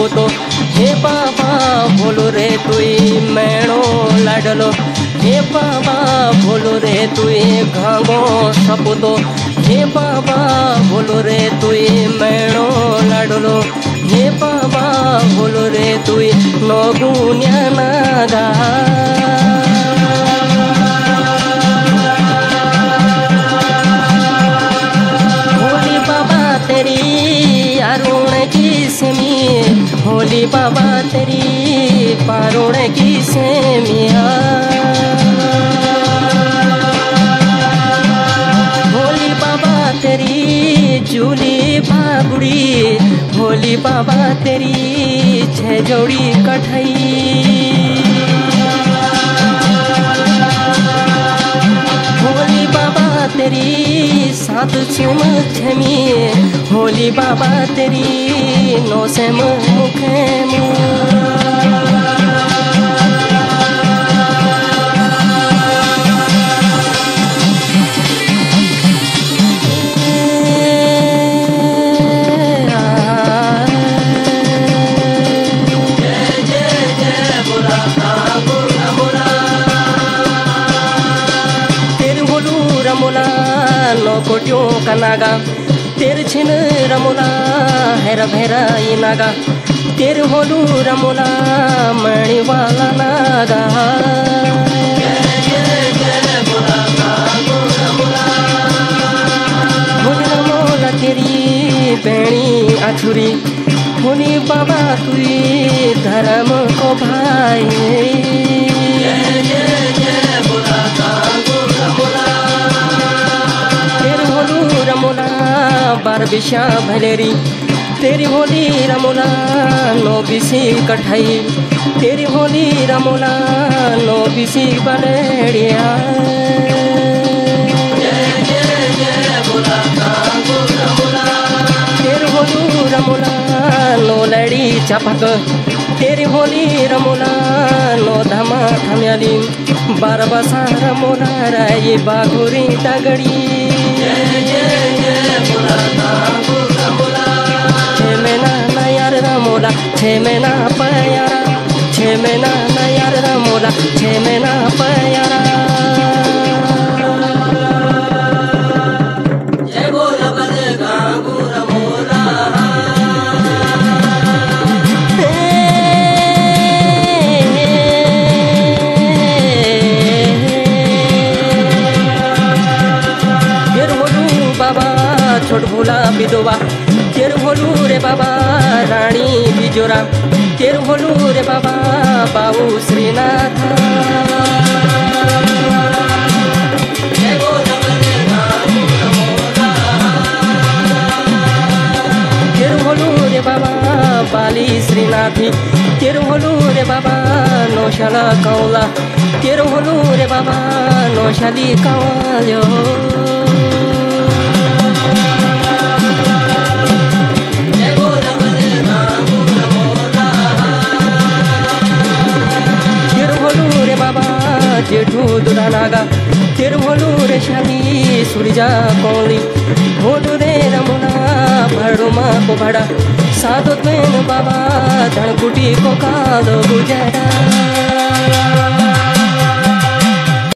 सपुतो हे बाबा बोलो रे तुई मेणो लाडलो हे बाबा बोलो रे तुई घांगो सपुतो हे बाबा बोलो रे तुई मेणो लाडलो हे बाबा बोलो रे तुई नगुन्या नागा होली बाबा तेरी अरुण की सेमी होली बाबा तेरी पारुण की सेमिया होली बाबा तेरी जूली भागुड़ी होली बाबा तेरी छह जोड़ी कठई होली बाबा तेरी सात छुम छमी होली बाबा तेरी नौ से मुखे कोटियों का नागा तेरे छिन रमोला हेरा भेरा ये नागा तेरे होलू रमोला मणि वाला नागा होली रमोला तेरी बेणी अछुरी होली बाबा तुई धर्म को भाई रमोला बार बिशा भलेरी तेरी होली रमोला नो बिसी कठाई तेरी होली रमोला नो बिसी बलेड़िया तेरी होली रमोला नो लड़ी चपक तेरी होली रमोला नो धमा थम्याली बार बसा रमोला राय बागुरी तगड़ी छे महीना ना यार रमोला छे महीना प्यारा छे महीना ना यार रमोला छे महीना प्यारा छोट भोला विधवा तेर होलू रे बाबा रानी बिजोरा तेर होलू रे बाबा बाबू श्रीनाथ तेर होलू रे बाबा बाली श्रीनाथी तेर होलू रे बाबा नौशाला कौला तेर होलू रे बाबा नौशाली कौलो जेठू दुरा नागा तेर होलू रे शाली सूरजा कौली होलू रे रमुना भड़ुमा को भड़ा साधो तेन बाबा धनकुटी को कालो गुजरा